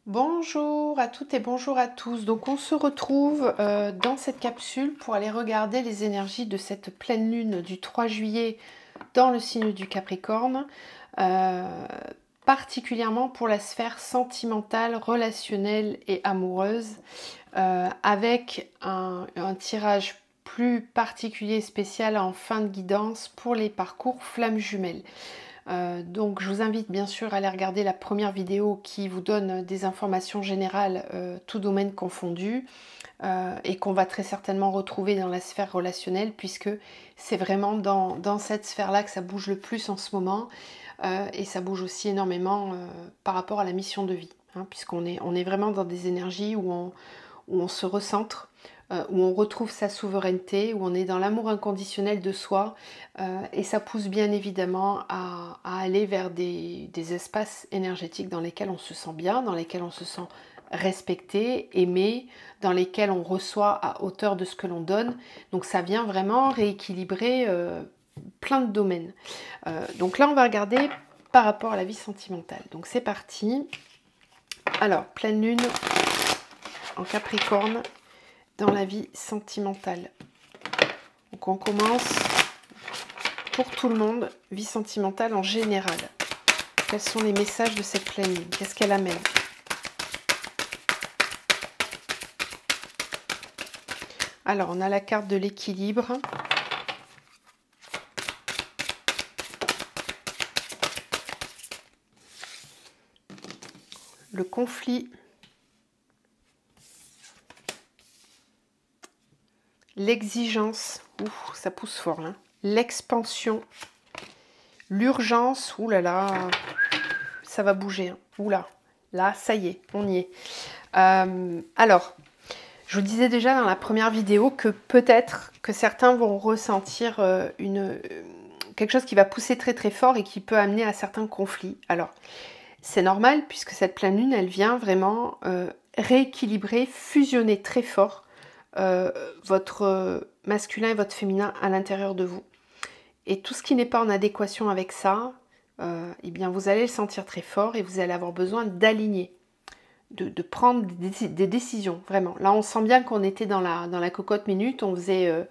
Bonjour à toutes et bonjour à tous. Donc on se retrouve dans cette capsule pour aller regarder les énergies de cette pleine lune du 3 juillet dans le signe du Capricorne, particulièrement pour la sphère sentimentale, relationnelle et amoureuse, avec un tirage plus particulier spécial en fin de guidance pour les parcours flammes jumelles. Donc je vous invite bien sûr à aller regarder la première vidéo qui vous donne des informations générales, tout domaine confondu, et qu'on va très certainement retrouver dans la sphère relationnelle, puisque c'est vraiment dans cette sphère-là que ça bouge le plus en ce moment, et ça bouge aussi énormément par rapport à la mission de vie, hein, puisqu'on est vraiment dans des énergies où on se recentre, où on retrouve sa souveraineté, où on est dans l'amour inconditionnel de soi, et ça pousse bien évidemment à aller vers des espaces énergétiques dans lesquels on se sent bien, dans lesquels on se sent respecté, aimé, dans lesquels on reçoit à hauteur de ce que l'on donne. Donc ça vient vraiment rééquilibrer plein de domaines. Donc là on va regarder par rapport à la vie sentimentale. Donc c'est parti. Alors, pleine lune en Capricorne dans la vie sentimentale. Donc on commence pour tout le monde, vie sentimentale en général. Quels sont les messages de cette pleine lune? Qu'est-ce qu'elle amène? Alors on a la carte de l'équilibre. Le conflit. L'exigence. Ouh, ça pousse fort là. L'expansion. L'urgence. Ouh là là. Ça va bouger. Hein. Ouh là. Là, ça y est, on y est. Alors, je vous disais déjà dans la première vidéo que peut-être que certains vont ressentir quelque chose qui va pousser très très fort et qui peut amener à certains conflits. Alors, c'est normal puisque cette pleine lune, elle vient vraiment rééquilibrer, fusionner très fort votre masculin et votre féminin à l'intérieur de vous. Et tout ce qui n'est pas en adéquation avec ça, eh bien vous allez le sentir très fort et vous allez avoir besoin d'aligner, de prendre des décisions, vraiment. Là, on sent bien qu'on était dans la cocotte minute, on faisait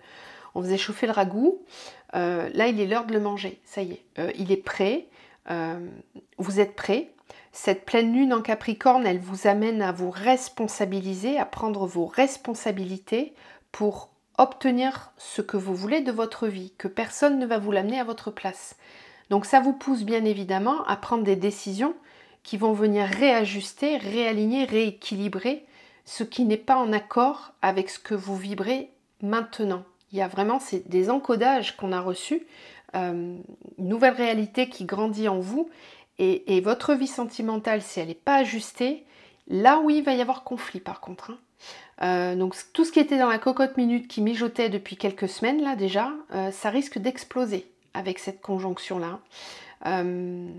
chauffer le ragoût. Là, il est l'heure de le manger, ça y est. Il est prêt, vous êtes prêts. Cette pleine lune en Capricorne, elle vous amène à vous responsabiliser, à prendre vos responsabilités pour obtenir ce que vous voulez de votre vie, que personne ne va vous l'amener à votre place. Donc ça vous pousse bien évidemment à prendre des décisions qui vont venir réajuster, réaligner, rééquilibrer ce qui n'est pas en accord avec ce que vous vibrez maintenant. Il y a vraiment des encodages qu'on a reçus, une nouvelle réalité qui grandit en vous, et votre vie sentimentale, si elle n'est pas ajustée, là oui, il va y avoir conflit par contre. Hein. Donc tout ce qui était dans la cocotte minute qui mijotait depuis quelques semaines là déjà, ça risque d'exploser avec cette conjonction-là. On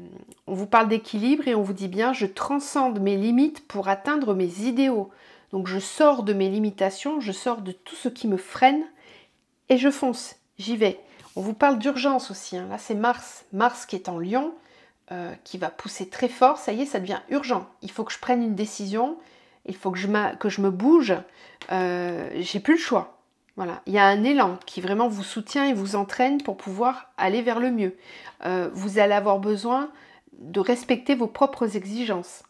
vous parle d'équilibre et on vous dit bien, je transcende mes limites pour atteindre mes idéaux. Donc je sors de mes limitations, je sors de tout ce qui me freine et je fonce, j'y vais. On vous parle d'urgence aussi, hein. Là c'est Mars qui est en Lion, qui va pousser très fort, ça y est, ça devient urgent. Il faut que je prenne une décision, il faut que je me bouge, j'ai plus le choix. Voilà, il y a un élan qui vraiment vous soutient et vous entraîne pour pouvoir aller vers le mieux. Vous allez avoir besoin de respecter vos propres exigences.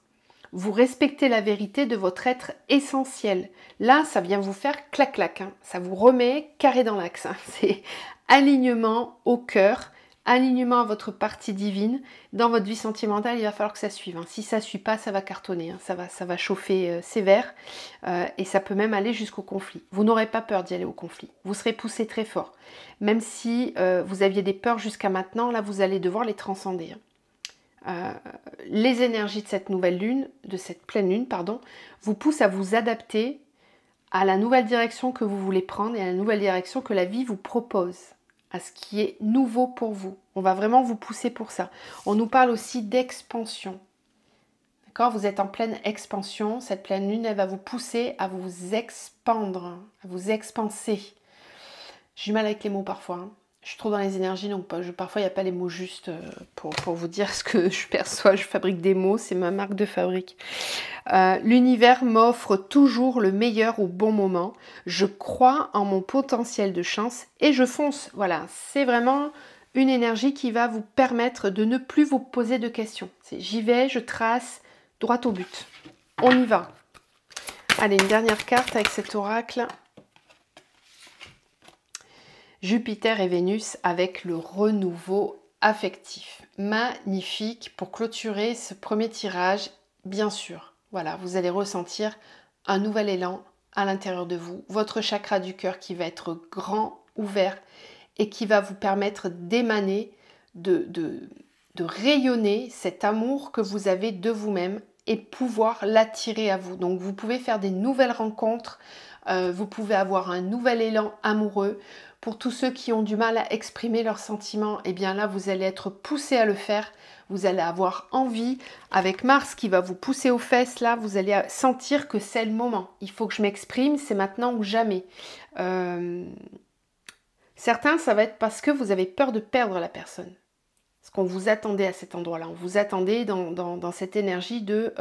Vous respectez la vérité de votre être essentiel. Là, ça vient vous faire clac-clac. Hein. Ça vous remet carré dans l'axe. Hein. C'est alignement au cœur, alignement à votre partie divine. Dans votre vie sentimentale, il va falloir que ça suive. Hein. Si ça ne suit pas, ça va cartonner. Hein. Ça va chauffer sévère. Et ça peut même aller jusqu'au conflit. Vous n'aurez pas peur d'y aller au conflit. Vous serez poussé très fort. Même si vous aviez des peurs jusqu'à maintenant, là, vous allez devoir les transcender. Hein. Les énergies de cette nouvelle lune, de cette pleine lune, pardon, vous poussent à vous adapter à la nouvelle direction que vous voulez prendre et à la nouvelle direction que la vie vous propose, à ce qui est nouveau pour vous. On va vraiment vous pousser pour ça. On nous parle aussi d'expansion. D'accord ? Vous êtes en pleine expansion. Cette pleine lune, elle va vous pousser à vous expandre, à vous expanser. J'ai du mal avec les mots parfois. Hein. Je suis trop dans les énergies, donc parfois il n'y a pas les mots justes pour vous dire ce que je perçois. Je fabrique des mots, c'est ma marque de fabrique. L'univers m'offre toujours le meilleur au bon moment. Je crois en mon potentiel de chance et je fonce. Voilà, c'est vraiment une énergie qui va vous permettre de ne plus vous poser de questions. J'y vais, je trace, droit au but. On y va. Allez, une dernière carte avec cet oracle. Jupiter et Vénus avec le renouveau affectif. Magnifique pour clôturer ce premier tirage, bien sûr. Voilà, vous allez ressentir un nouvel élan à l'intérieur de vous. Votre chakra du cœur qui va être grand, ouvert et qui va vous permettre d'émaner, de rayonner cet amour que vous avez de vous-même et pouvoir l'attirer à vous. Donc vous pouvez faire des nouvelles rencontres, vous pouvez avoir un nouvel élan amoureux. Pour tous ceux qui ont du mal à exprimer leurs sentiments, eh bien là, vous allez être poussé à le faire. Vous allez avoir envie. Avec Mars qui va vous pousser aux fesses, là, vous allez sentir que c'est le moment. Il faut que je m'exprime, c'est maintenant ou jamais. Certains, ça va être parce que vous avez peur de perdre la personne. Parce qu'on vous attendait à cet endroit-là. On vous attendait dans cette énergie de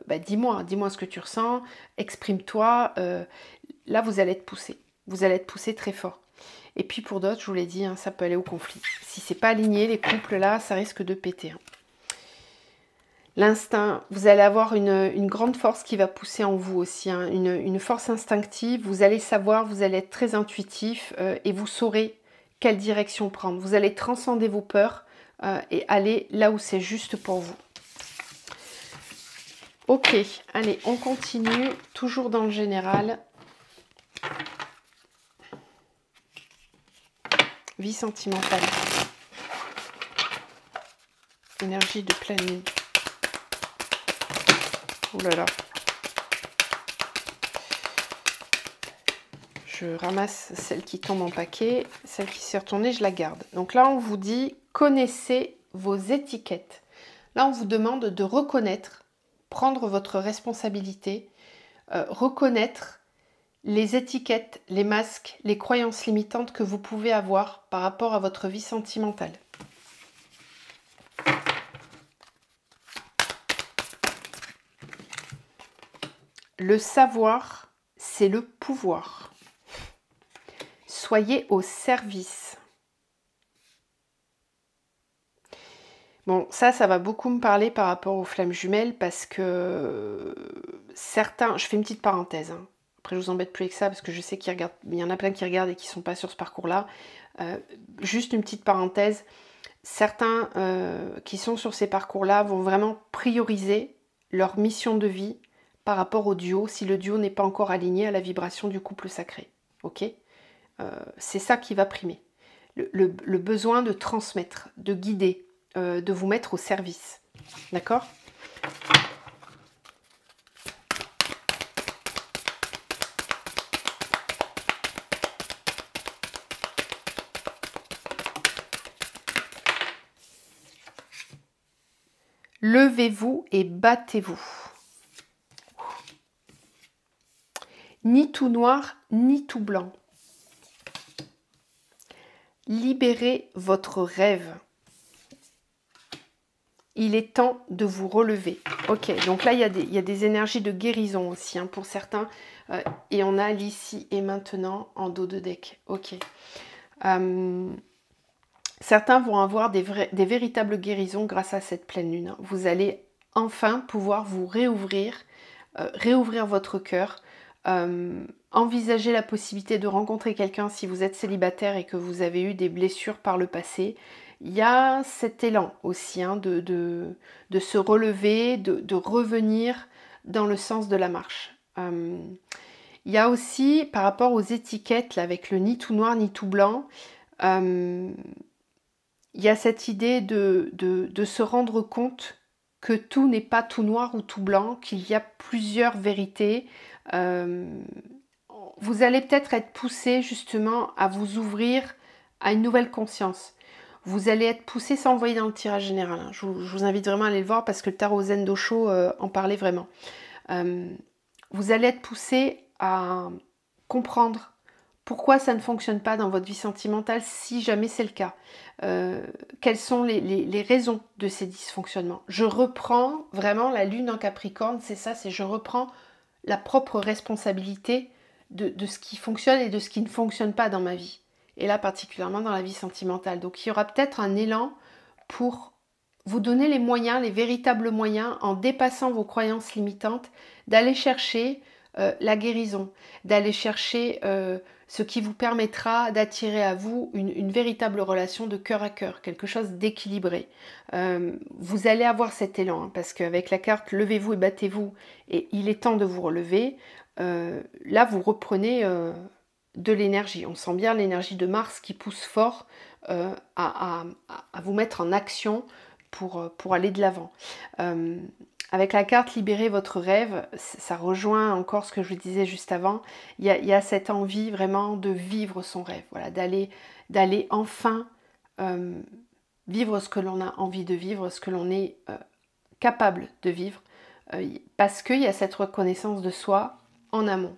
dis-moi ce que tu ressens, exprime-toi. Là, vous allez être poussé. Vous allez être poussé très fort. Et puis pour d'autres, je vous l'ai dit, hein, ça peut aller au conflit. Si c'est pas aligné, les couples là, ça risque de péter. Hein. L'instinct, vous allez avoir une grande force qui va pousser en vous aussi, hein, une force instinctive. Vous allez savoir, vous allez être très intuitif et vous saurez quelle direction prendre. Vous allez transcender vos peurs et aller là où c'est juste pour vous. Ok, allez, on continue, toujours dans le général. Vie sentimentale. Énergie de pleine lune. Ouh là là. Je ramasse celle qui tombe en paquet. Celle qui s'est retournée, je la garde. Donc là, on vous dit, connaissez vos étiquettes. Là, on vous demande de reconnaître, prendre votre responsabilité, reconnaître les étiquettes, les masques, les croyances limitantes que vous pouvez avoir par rapport à votre vie sentimentale. Le savoir, c'est le pouvoir. Soyez au service. Bon, ça va beaucoup me parler par rapport aux flammes jumelles parce que certains... Je fais une petite parenthèse, hein. Après, je vous embête plus avec ça parce que je sais qu'il y en a plein qui regardent et qui ne sont pas sur ce parcours-là. Juste une petite parenthèse. Certains qui sont sur ces parcours-là vont vraiment prioriser leur mission de vie par rapport au duo, si le duo n'est pas encore aligné à la vibration du couple sacré. Ok, c'est ça qui va primer. Le besoin de transmettre, de guider, de vous mettre au service. D'accord ? Levez-vous et battez-vous. Ni tout noir, ni tout blanc. Libérez votre rêve. Il est temps de vous relever. Ok, donc là, il y a des énergies de guérison aussi, hein, pour certains. Et on a l'ici et maintenant en dos de deck. Ok. Certains vont avoir des véritables guérisons grâce à cette pleine lune. Vous allez enfin pouvoir vous réouvrir votre cœur, envisager la possibilité de rencontrer quelqu'un si vous êtes célibataire et que vous avez eu des blessures par le passé. Il y a cet élan aussi, hein, de se relever, de revenir dans le sens de la marche. Il y a aussi, par rapport aux étiquettes, là, avec le ni tout noir ni tout blanc, il y a cette idée de se rendre compte que tout n'est pas tout noir ou tout blanc, qu'il y a plusieurs vérités. Vous allez peut-être être poussé justement à vous ouvrir à une nouvelle conscience. Vous allez être poussé, sans envoyer dans le tirage général. Hein. Je vous invite vraiment à aller le voir parce que le tarot Zen d'Osho en parlait vraiment. Vous allez être poussé à comprendre Pourquoi ça ne fonctionne pas dans votre vie sentimentale si jamais c'est le cas? Quelles sont les raisons de ces dysfonctionnements? Je reprends vraiment la lune en Capricorne, c'est ça, c'est je reprends la propre responsabilité de ce qui fonctionne et de ce qui ne fonctionne pas dans ma vie. Et là, particulièrement dans la vie sentimentale. Donc, il y aura peut-être un élan pour vous donner les moyens, les véritables moyens, en dépassant vos croyances limitantes, d'aller chercher la guérison, d'aller chercher ce qui vous permettra d'attirer à vous une véritable relation de cœur à cœur, quelque chose d'équilibré. Vous allez avoir cet élan, hein, parce qu'avec la carte « Levez-vous et battez-vous » et « Il est temps de vous relever », là vous reprenez de l'énergie. On sent bien l'énergie de Mars qui pousse fort à vous mettre en action pour aller de l'avant. Avec la carte Libérez votre rêve, ça rejoint encore ce que je vous disais juste avant. Il y a cette envie vraiment de vivre son rêve, voilà, d'aller enfin vivre ce que l'on a envie de vivre, ce que l'on est capable de vivre, parce qu'il y a cette reconnaissance de soi en amont.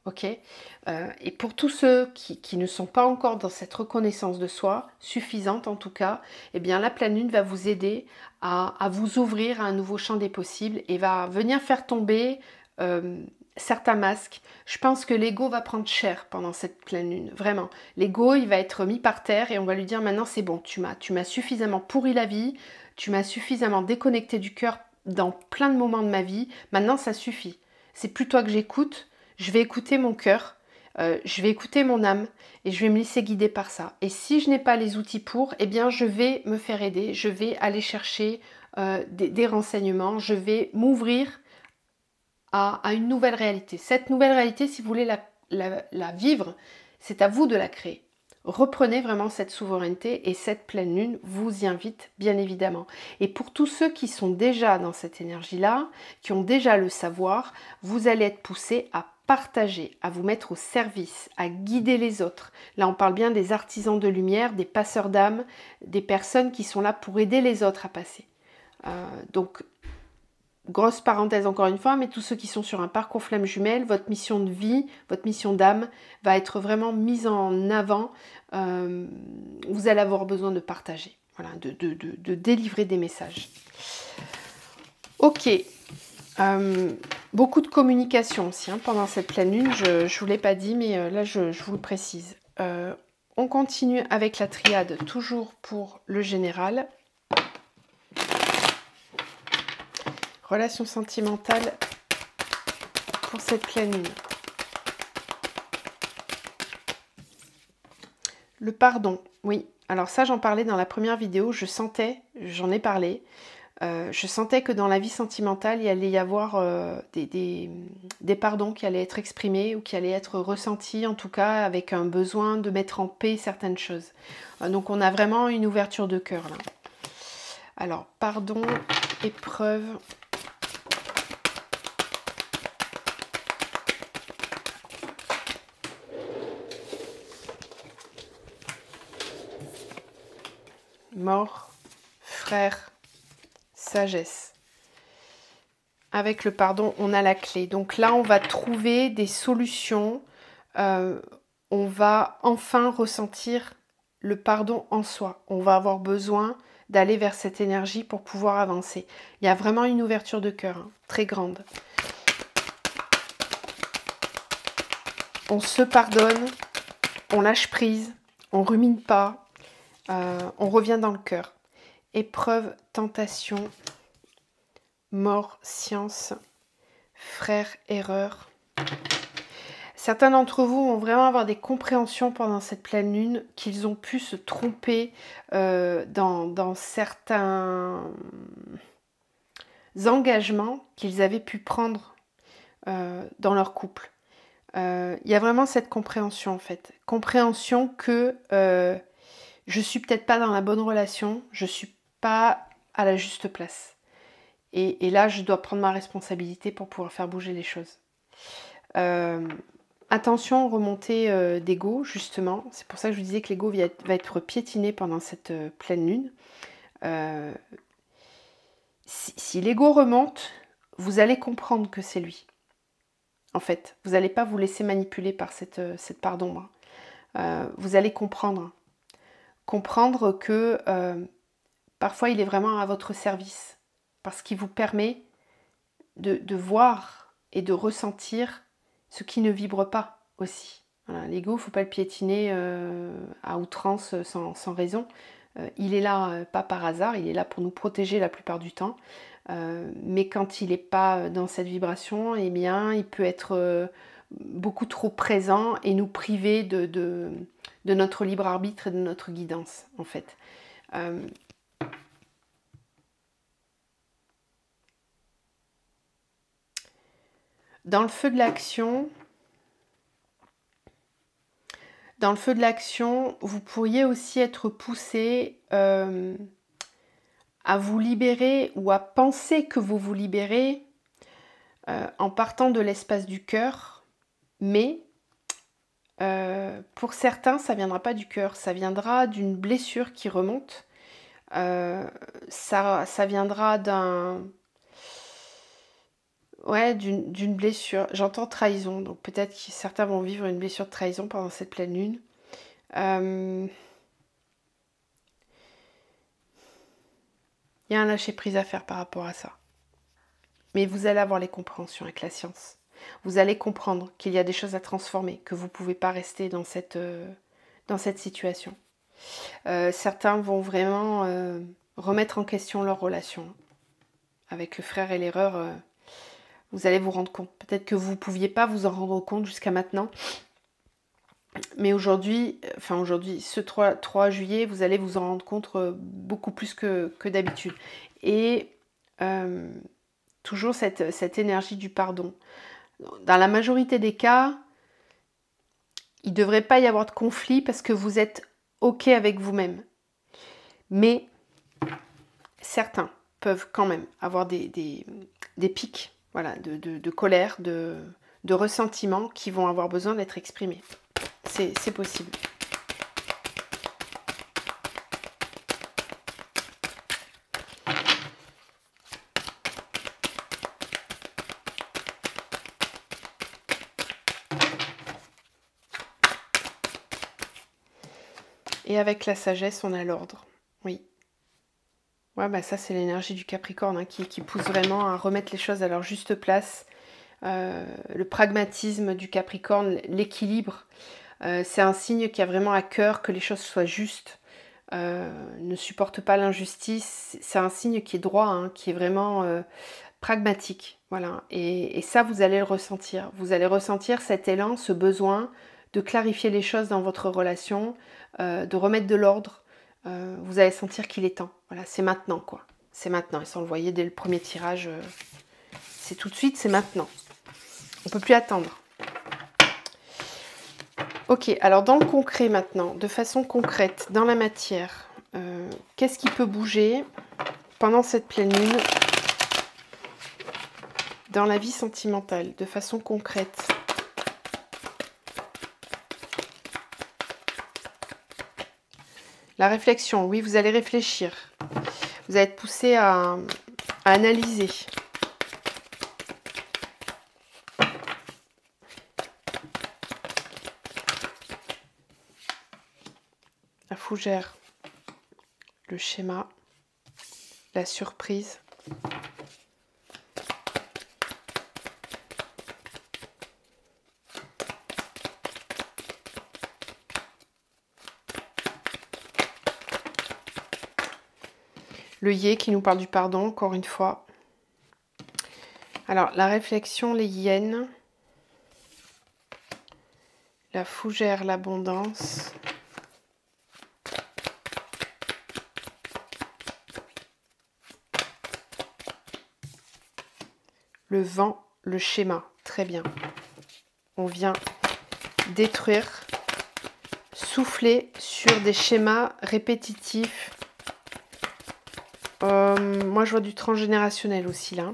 Ok, et pour tous ceux qui ne sont pas encore dans cette reconnaissance de soi, suffisante en tout cas, eh bien la pleine lune va vous aider à vous ouvrir à un nouveau champ des possibles et va venir faire tomber certains masques. Je pense que l'ego va prendre cher pendant cette pleine lune, vraiment. L'ego, il va être mis par terre et on va lui dire maintenant c'est bon, tu m'as suffisamment pourri la vie, tu m'as suffisamment déconnecté du cœur dans plein de moments de ma vie, maintenant ça suffit. C'est plus toi que j'écoute. Je vais écouter mon cœur, je vais écouter mon âme et je vais me laisser guider par ça. Et si je n'ai pas les outils pour, eh bien je vais me faire aider, je vais aller chercher des renseignements, je vais m'ouvrir à une nouvelle réalité. Cette nouvelle réalité, si vous voulez la vivre, c'est à vous de la créer. Reprenez vraiment cette souveraineté et cette pleine lune vous y invite bien évidemment. Et pour tous ceux qui sont déjà dans cette énergie-là, qui ont déjà le savoir, vous allez être poussés à partager, à vous mettre au service, à guider les autres. Là, on parle bien des artisans de lumière, des passeurs d'âme, des personnes qui sont là pour aider les autres à passer. Donc, grosse parenthèse encore une fois, mais tous ceux qui sont sur un parcours flamme jumelle, votre mission de vie, votre mission d'âme va être vraiment mise en avant. Vous allez avoir besoin de partager, voilà, de délivrer des messages. Ok, beaucoup de communication aussi hein, pendant cette pleine lune, je ne vous l'ai pas dit, mais là je vous le précise. On continue avec la triade, toujours pour le général. Relation sentimentale pour cette pleine lune. Le pardon, oui. Alors ça, j'en parlais dans la première vidéo, j'en ai parlé. Je sentais que dans la vie sentimentale, il allait y avoir des pardons qui allaient être exprimés ou qui allaient être ressentis, en tout cas avec un besoin de mettre en paix certaines choses. Donc on a vraiment une ouverture de cœur là. Alors, pardon, épreuve. Mort, frère, sagesse. Avec le pardon, on a la clé. Donc là, on va trouver des solutions. On va enfin ressentir le pardon en soi. On va avoir besoin d'aller vers cette énergie pour pouvoir avancer. Il y a vraiment une ouverture de cœur, hein, très grande. On se pardonne, on lâche prise, on rumine pas. On revient dans le cœur. Épreuve, tentation, mort, science, frère, erreur. Certains d'entre vous vont vraiment avoir des compréhensions pendant cette pleine lune, qu'ils ont pu se tromper dans certains engagements qu'ils avaient pu prendre dans leur couple. Il y a vraiment cette compréhension en fait. Compréhension que je suis peut-être pas dans la bonne relation, je suis pas à la juste place. Et là, je dois prendre ma responsabilité pour pouvoir faire bouger les choses. Attention aux remontées d'ego, justement. C'est pour ça que je vous disais que l'ego va être piétiné pendant cette pleine lune. Si l'ego remonte, vous allez comprendre que c'est lui. En fait, vous n'allez pas vous laisser manipuler par cette part d'ombre. vous allez comprendre. Comprendre que parfois il est vraiment à votre service. Parce qu'il vous permet de voir et de ressentir ce qui ne vibre pas aussi. Voilà, l'ego, il ne faut pas le piétiner à outrance sans raison. Il est là pas par hasard, il est là pour nous protéger la plupart du temps. Mais quand il n'est pas dans cette vibration, eh bien, il peut être beaucoup trop présent et nous priver de notre libre arbitre et de notre guidance, en fait. Dans le feu de l'action, vous pourriez aussi être poussé à vous libérer ou à penser que vous vous libérez en partant de l'espace du cœur, mais pour certains, ça ne viendra pas du cœur, ça viendra d'une blessure qui remonte, ça viendra d'une blessure. J'entends trahison, donc peut-être que certains vont vivre une blessure de trahison pendant cette pleine lune. Il y a un lâcher-prise à faire par rapport à ça. Mais vous allez avoir les compréhensions avec la science. Vous allez comprendre qu'il y a des choses à transformer, que vous ne pouvez pas rester dans cette situation. Certains vont vraiment remettre en question leur relation. Avec le frère et l'erreur, vous allez vous rendre compte. Peut-être que vous ne pouviez pas vous en rendre compte jusqu'à maintenant. Mais aujourd'hui, ce 3 juillet, vous allez vous en rendre compte beaucoup plus que d'habitude. Et toujours cette énergie du pardon. Dans la majorité des cas, il ne devrait pas y avoir de conflit parce que vous êtes OK avec vous-même. Mais certains peuvent quand même avoir des pics, voilà, de colère, de ressentiment qui vont avoir besoin d'être exprimés. C'est possible. Et avec la sagesse, on a l'ordre. Oui. Ouais, bah ça, c'est l'énergie du Capricorne hein, qui pousse vraiment à remettre les choses à leur juste place. Le pragmatisme du Capricorne, l'équilibre. C'est un signe qui a vraiment à cœur que les choses soient justes. Ne supporte pas l'injustice. C'est un signe qui est droit, hein, qui est vraiment pragmatique. Voilà. Et ça, vous allez le ressentir. Vous allez ressentir cet élan, ce besoin de clarifier les choses dans votre relation, de remettre de l'ordre. Vous allez sentir qu'il est temps. Voilà, c'est maintenant, quoi. C'est maintenant. Et ça, on le voyait dès le premier tirage. C'est tout de suite, c'est maintenant. On ne peut plus attendre. Ok, alors dans le concret maintenant, de façon concrète, dans la matière, qu'est-ce qui peut bouger pendant cette pleine lune dans la vie sentimentale, de façon concrète? La réflexion, oui, vous allez réfléchir. Vous allez être poussé à analyser. La fougère, le schéma, la surprise. Le yé qui nous parle du pardon, encore une fois. Alors, la réflexion, les hyènes. La fougère, l'abondance. Le vent, le schéma. Très bien. On vient détruire, souffler sur des schémas répétitifs. Moi, je vois du transgénérationnel aussi, là.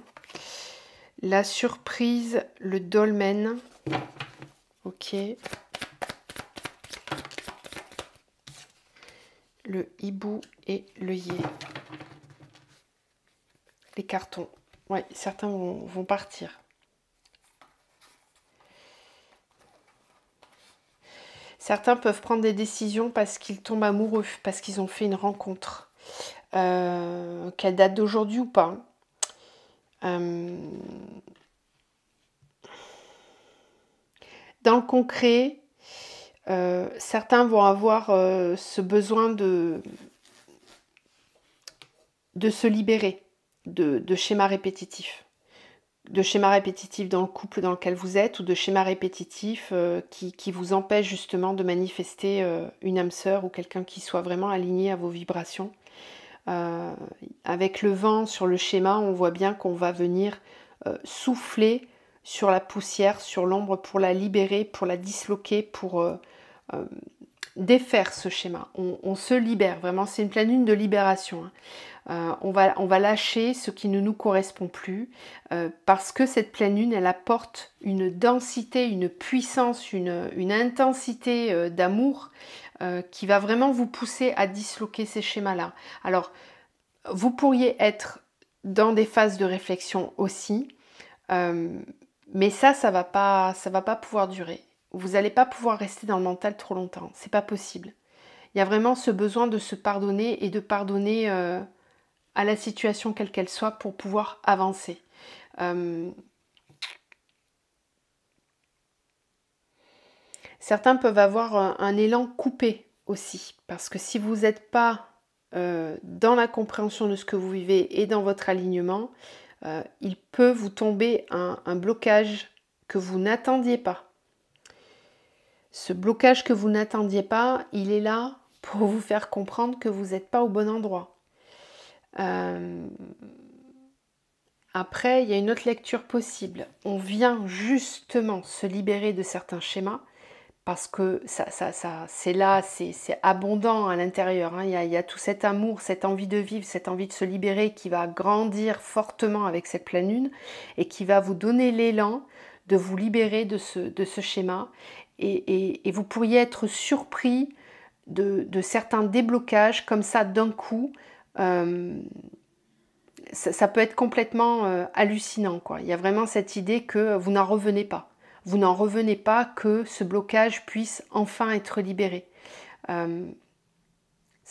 La surprise, le dolmen. Ok. Le hibou et le yé. Les cartons. Ouais, certains vont partir. Certains peuvent prendre des décisions parce qu'ils tombent amoureux, parce qu'ils ont fait une rencontre, qu'elle date d'aujourd'hui ou pas. Dans le concret, certains vont avoir ce besoin de se libérer de schémas répétitifs. De schémas répétitifs dans le couple dans lequel vous êtes ou de schémas répétitifs qui vous empêchent justement de manifester une âme sœur ou quelqu'un qui soit vraiment aligné à vos vibrations. Avec le vent sur le schéma, on voit bien qu'on va venir souffler sur la poussière, sur l'ombre pour la libérer, pour la disloquer, pour défaire ce schéma. On se libère, vraiment, c'est une pleine lune de libération. On va lâcher ce qui ne nous correspond plus parce que cette pleine lune, elle apporte une densité, une puissance, une intensité d'amour qui va vraiment vous pousser à disloquer ces schémas-là. Alors, vous pourriez être dans des phases de réflexion aussi, mais ça va pas pouvoir durer. Vous n'allez pas pouvoir rester dans le mental trop longtemps, c'est pas possible. Il y a vraiment ce besoin de se pardonner et de pardonner à la situation quelle qu'elle soit pour pouvoir avancer. Certains peuvent avoir un élan coupé aussi, parce que si vous n'êtes pas dans la compréhension de ce que vous vivez et dans votre alignement, il peut vous tomber un blocage que vous n'attendiez pas. Ce blocage que vous n'attendiez pas, il est là pour vous faire comprendre que vous n'êtes pas au bon endroit. Après, il y a une autre lecture possible. On vient justement se libérer de certains schémas parce que c'est là, c'est abondant à l'intérieur. Hein. Il y a tout cet amour, cette envie de vivre, cette envie de se libérer qui va grandir fortement avec cette pleine lune et qui va vous donner l'élan de vous libérer de ce schéma. Et vous pourriez être surpris de certains déblocages comme ça d'un coup. Ça peut être complètement hallucinant, quoi. Il y a vraiment cette idée que vous n'en revenez pas. Vous n'en revenez pas que ce blocage puisse enfin être libéré. Ça ne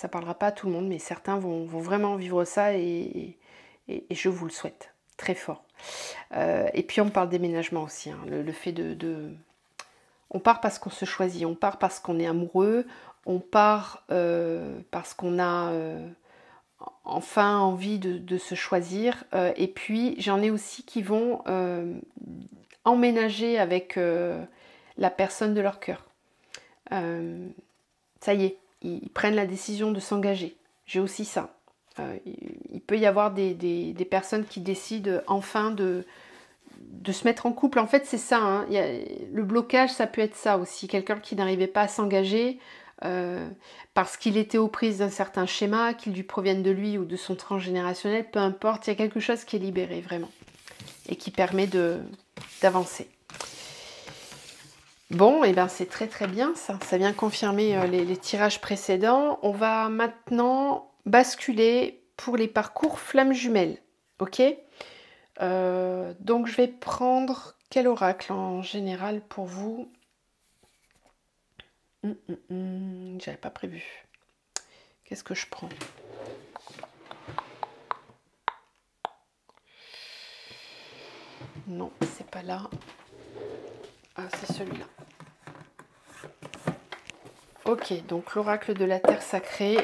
parlera pas à tout le monde, mais certains vont vraiment vivre ça et je vous le souhaite très fort. Et puis on parle déménagement aussi, hein, le fait on part parce qu'on se choisit, on part parce qu'on est amoureux, on part parce qu'on a enfin envie de se choisir. Et puis j'en ai aussi qui vont emménager avec la personne de leur cœur. Ça y est, ils prennent la décision de s'engager. J'ai aussi ça. Il peut y avoir des personnes qui décident enfin de se mettre en couple. En fait, c'est ça. Hein. Le blocage, ça peut être ça aussi. Quelqu'un qui n'arrivait pas à s'engager parce qu'il était aux prises d'un certain schéma, qu'il lui provienne de lui ou de son transgénérationnel, peu importe. Il y a quelque chose qui est libéré, vraiment. Et qui permet d'avancer. Bon, et ben c'est très très bien ça. Ça vient confirmer les tirages précédents. On va maintenant basculer pour les parcours flammes jumelles. Ok ? Donc je vais prendre quel oracle en général pour vous ? J'avais pas prévu. Qu'est-ce que je prends ? Non, c'est pas là. Ah, c'est celui-là. Ok, donc l'oracle de la terre sacrée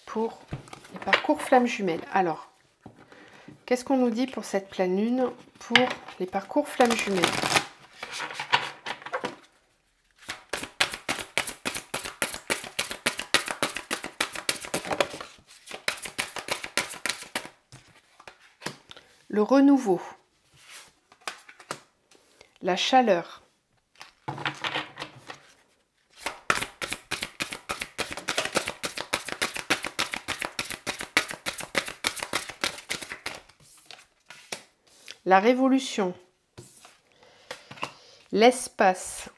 pour les parcours flammes jumelles. Alors, qu'est-ce qu'on nous dit pour cette pleine lune pour les parcours flammes jumelles ? Le renouveau, la chaleur, la révolution, l'espace,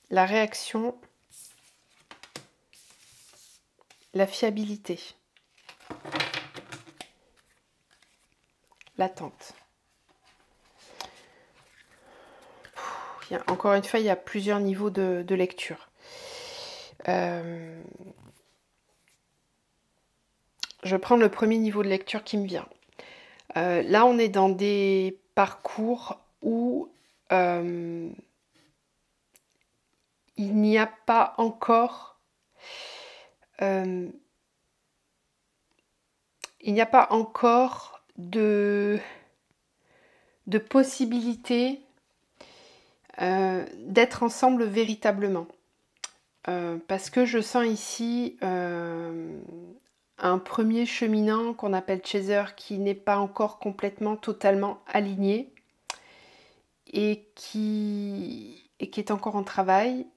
la réaction, la fiabilité. l'attente. Encore une fois, il y a plusieurs niveaux de lecture. Je vais prendre le premier niveau de lecture qui me vient. Là, on est dans des parcours où il n'y a pas encore de possibilité d'être ensemble véritablement. Parce que je sens ici un premier cheminant qu'on appelle chaser qui n'est pas encore complètement, totalement aligné et qui est encore en travail.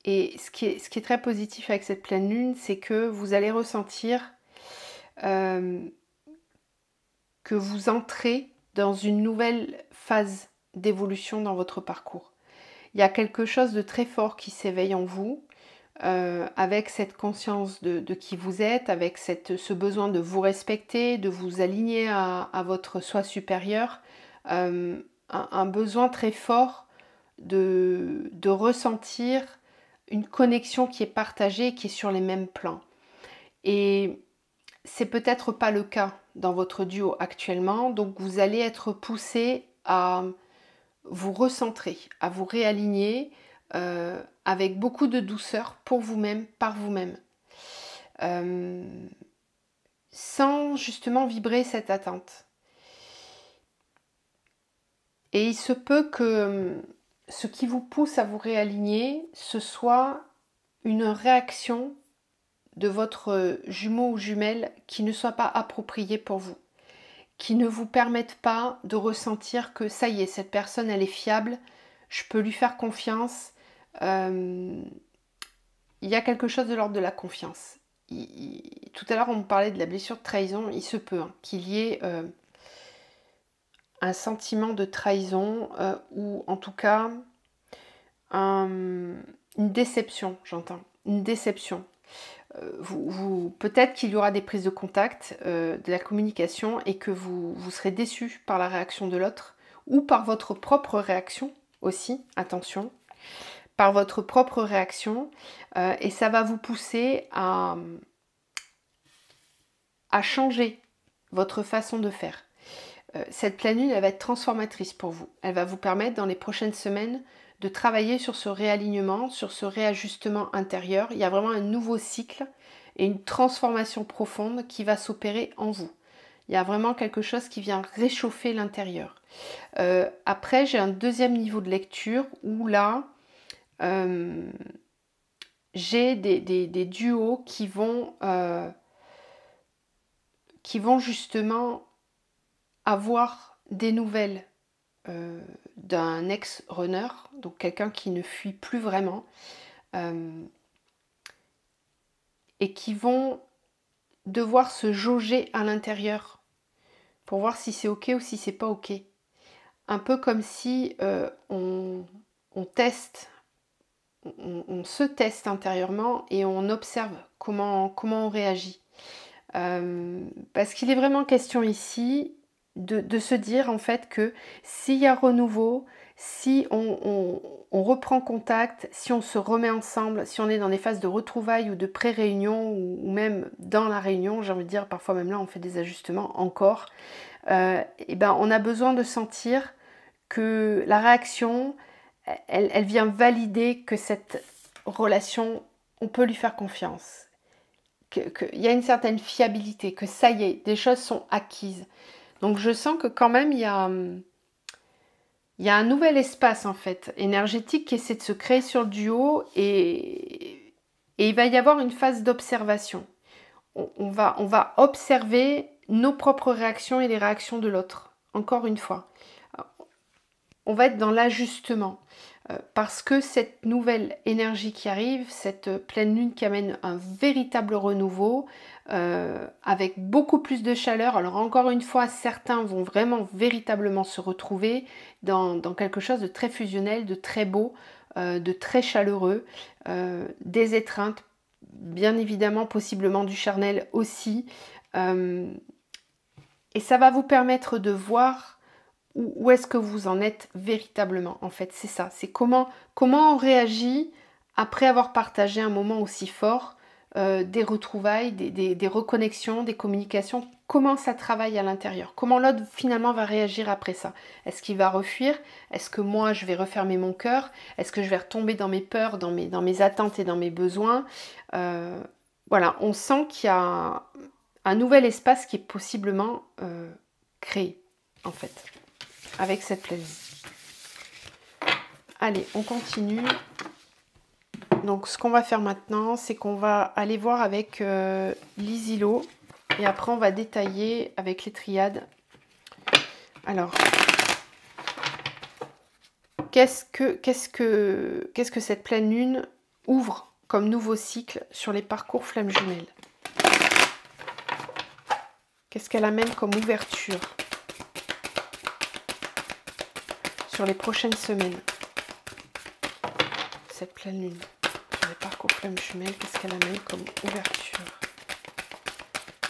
Et ce qui est très positif avec cette pleine lune, c'est que vous allez ressentir que vous entrez dans une nouvelle phase d'évolution dans votre parcours. Il y a quelque chose de très fort qui s'éveille en vous, avec cette conscience de qui vous êtes, avec ce besoin de vous respecter, de vous aligner à votre soi supérieur, un besoin très fort de ressentir une connexion qui est partagée, qui est sur les mêmes plans. Et c'est peut-être pas le cas dans votre duo actuellement, donc vous allez être poussé à vous recentrer, à vous réaligner avec beaucoup de douceur pour vous-même, par vous-même, sans justement vibrer cette attente. Et il se peut que ce qui vous pousse à vous réaligner, ce soit une réaction de votre jumeau ou jumelle qui ne soit pas appropriée pour vous, qui ne vous permette pas de ressentir que ça y est, cette personne elle est fiable, je peux lui faire confiance. Il y a quelque chose de l'ordre de la confiance. Tout à l'heure on me parlait de la blessure de trahison, il se peut qu'il y ait un sentiment de trahison ou en tout cas une déception, j'entends, une déception. Peut-être qu'il y aura des prises de contact, de la communication et que vous serez déçu par la réaction de l'autre ou par votre propre réaction aussi, attention, par votre propre réaction et ça va vous pousser à changer votre façon de faire. Cette pleine lune, elle va être transformatrice pour vous. Elle va vous permettre dans les prochaines semaines de travailler sur ce réalignement, sur ce réajustement intérieur. Il y a vraiment un nouveau cycle et une transformation profonde qui va s'opérer en vous. Il y a vraiment quelque chose qui vient réchauffer l'intérieur. Après, j'ai un deuxième niveau de lecture où là, j'ai des duos qui vont justement avoir des nouvelles d'un ex-runner, donc quelqu'un qui ne fuit plus vraiment, et qui vont devoir se jauger à l'intérieur pour voir si c'est ok ou si c'est pas ok. Un peu comme si on teste, on se teste intérieurement et on observe comment on réagit. Parce qu'il est vraiment question ici de se dire en fait que s'il y a renouveau, si on reprend contact, si on se remet ensemble, si on est dans des phases de retrouvailles ou de pré-réunion ou même dans la réunion, j'ai envie de dire parfois même là on fait des ajustements encore, et ben on a besoin de sentir que la réaction elle vient valider que cette relation on peut lui faire confiance, qu'il y a une certaine fiabilité, que ça y est, des choses sont acquises. Donc je sens que quand même il y a un nouvel espace en fait énergétique qui essaie de se créer sur le duo et il va y avoir une phase d'observation. On va observer nos propres réactions et les réactions de l'autre. Encore une fois, on va être dans l'ajustement parce que cette nouvelle énergie qui arrive, cette pleine lune qui amène un véritable renouveau, avec beaucoup plus de chaleur. Alors encore une fois, certains vont vraiment véritablement se retrouver dans quelque chose de très fusionnel, de très beau, de très chaleureux, des étreintes, bien évidemment, possiblement du charnel aussi. Et ça va vous permettre de voir où est-ce que vous en êtes véritablement. En fait, c'est ça. C'est comment on réagit après avoir partagé un moment aussi fort, des retrouvailles, des reconnexions, des communications. Comment ça travaille à l'intérieur? Comment l'autre finalement va réagir après ça? Est-ce qu'il va refuir? Est-ce que moi je vais refermer mon cœur? Est-ce que je vais retomber dans mes peurs, dans mes attentes et dans mes besoins? Voilà, on sent qu'il y a un nouvel espace qui est possiblement créé, en fait, avec cette pleine lune. Allez, on continue. Donc, ce qu'on va faire maintenant, c'est qu'on va aller voir avec l'Isilo. Et après, on va détailler avec les triades. Alors, qu'est-ce que cette pleine lune ouvre comme nouveau cycle sur les parcours flammes jumelles? Qu'est-ce qu'elle amène comme ouverture sur les prochaines semaines? Cette pleine lune sur les parcours flammes jumelles, qu'est-ce qu'elle amène comme ouverture?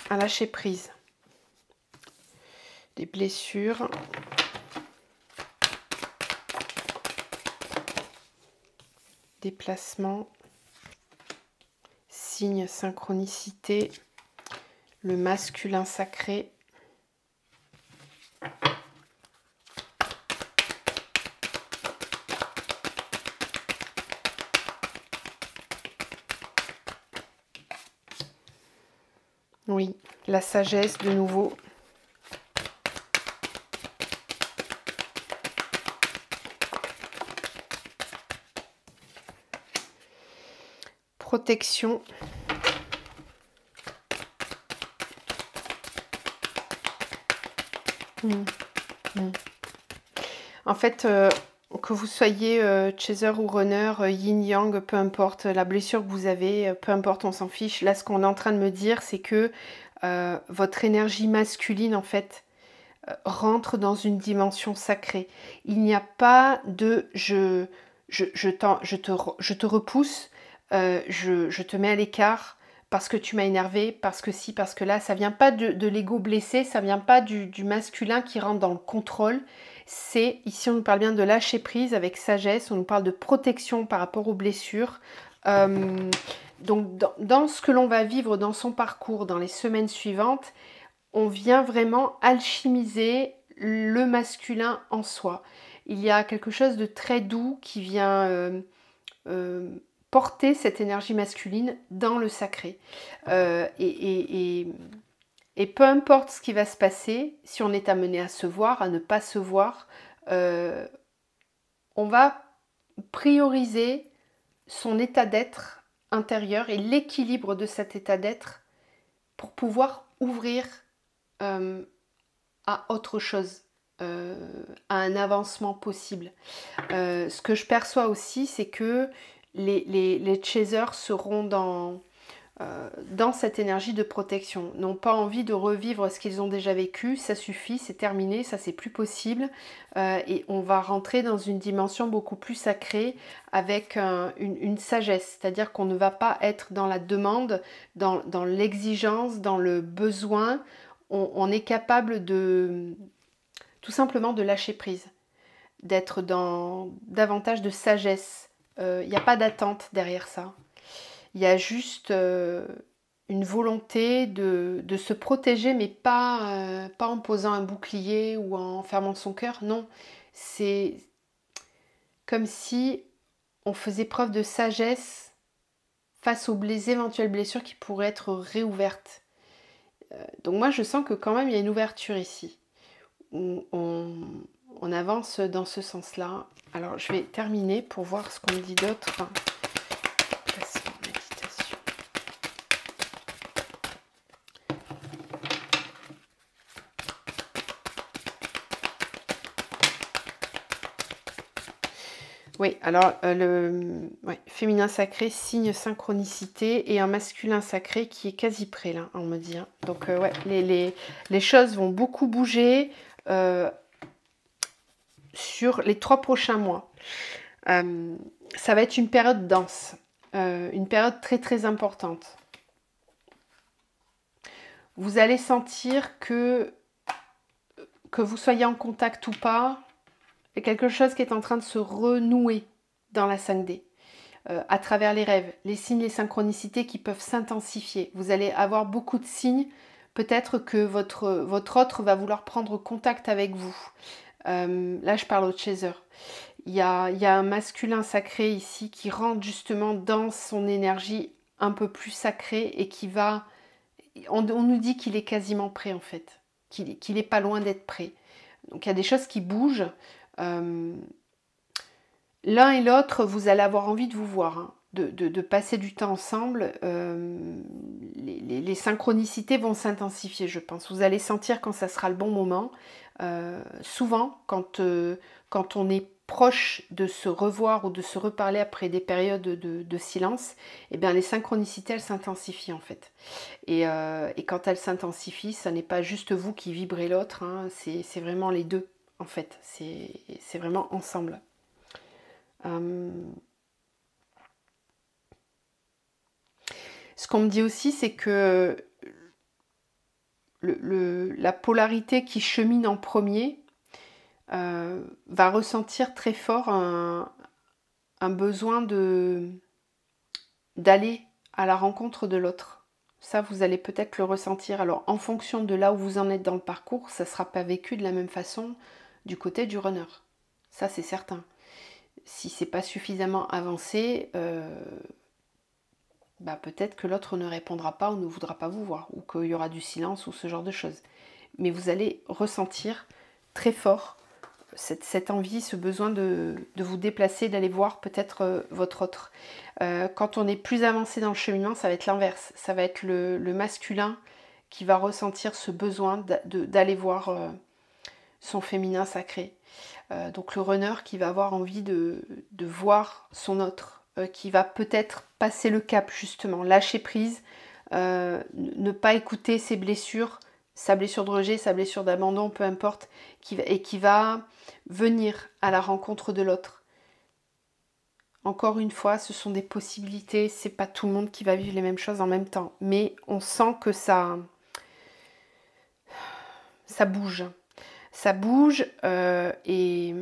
Un lâcher prise, des blessures, déplacement, signe synchronicité, le masculin sacré, oui, la sagesse de nouveau. Protection. En fait, que vous soyez chaser ou runner, yin-yang, peu importe la blessure que vous avez, peu importe, on s'en fiche. Là, ce qu'on est en train de me dire, c'est que votre énergie masculine, en fait, rentre dans une dimension sacrée. Il n'y a pas de je te repousse, je te mets à l'écart parce que tu m'as énervé, parce que si, parce que là. Ça vient pas de l'ego blessé, ça vient pas du masculin qui rentre dans le contrôle. C'est, ici on nous parle bien de lâcher prise avec sagesse, on nous parle de protection par rapport aux blessures. Donc dans ce que l'on va vivre dans son parcours, dans les semaines suivantes, on vient vraiment alchimiser le masculin en soi. Il y a quelque chose de très doux qui vient porter cette énergie masculine dans le sacré. Et peu importe ce qui va se passer, si on est amené à se voir, à ne pas se voir, on va prioriser son état d'être intérieur et l'équilibre de cet état d'être pour pouvoir ouvrir à autre chose, à un avancement possible. Ce que je perçois aussi, c'est que les chasers seront dans cette énergie de protection, n'ont pas envie de revivre ce qu'ils ont déjà vécu, ça suffit, c'est terminé, ça c'est plus possible, et on va rentrer dans une dimension beaucoup plus sacrée avec une sagesse, c'est-à-dire qu'on ne va pas être dans la demande, dans l'exigence, dans le besoin. On est capable de tout simplement de lâcher prise, d'être dans davantage de sagesse. Il n'y a pas d'attente derrière ça. Il y a juste une volonté de se protéger, mais pas en posant un bouclier ou en fermant son cœur. Non, c'est comme si on faisait preuve de sagesse face aux éventuelles blessures qui pourraient être réouvertes. Donc moi, je sens que quand même, il y a une ouverture ici. On avance dans ce sens-là. Alors, je vais terminer pour voir ce qu'on me dit d'autre. Placement, méditation. Oui, alors, féminin sacré, signe synchronicité, et un masculin sacré qui est quasi prêt, là, on me dit. Hein. Donc, les choses vont beaucoup bouger sur les 3 prochains mois. Ça va être une période dense. une période très très importante. Vous allez sentir que vous soyez en contact ou pas, il y a quelque chose qui est en train de se renouer dans la 5D. À travers les rêves, les signes, les synchronicités qui peuvent s'intensifier. Vous allez avoir beaucoup de signes. Peut-être que votre autre va vouloir prendre contact avec vous. Là, je parle au chaser. Il y a un masculin sacré ici qui rentre justement dans son énergie un peu plus sacrée et qui va... On nous dit qu'il est quasiment prêt en fait. Qu'il n'est pas loin d'être prêt. Donc il y a des choses qui bougent. L'un et l'autre, vous allez avoir envie de vous voir, hein, de passer du temps ensemble. Les synchronicités vont s'intensifier, je pense. Vous allez sentir quand ça sera le bon moment. Souvent, quand on est proche de se revoir ou de se reparler après des périodes de silence, eh bien, les synchronicités, elles s'intensifient en fait. Et quand elles s'intensifient, ça n'est pas juste vous qui vibrez l'autre, hein, c'est vraiment les deux en fait. C'est vraiment ensemble. Ce qu'on me dit aussi, c'est que la polarité qui chemine en premier va ressentir très fort un besoin d'aller à la rencontre de l'autre. Ça, vous allez peut-être le ressentir. Alors, en fonction de là où vous en êtes dans le parcours, ça ne sera pas vécu de la même façon du côté du runner. Ça, c'est certain. Si c'est pas suffisamment avancé, peut-être que l'autre ne répondra pas ou ne voudra pas vous voir, ou qu'il y aura du silence ou ce genre de choses. Mais vous allez ressentir très fort cette envie, ce besoin de vous déplacer, d'aller voir peut-être votre autre. Quand on est plus avancé dans le cheminement, ça va être l'inverse. Ça va être le masculin qui va ressentir ce besoin d'aller voir son féminin sacré. Donc le runner qui va avoir envie de voir son autre, qui va peut-être passer le cap justement, lâcher prise, ne pas écouter ses blessures, sa blessure de rejet, sa blessure d'abandon, peu importe, et qui va venir à la rencontre de l'autre. Encore une fois, ce sont des possibilités, c'est pas tout le monde qui va vivre les mêmes choses en même temps, mais on sent que ça bouge. Ça bouge et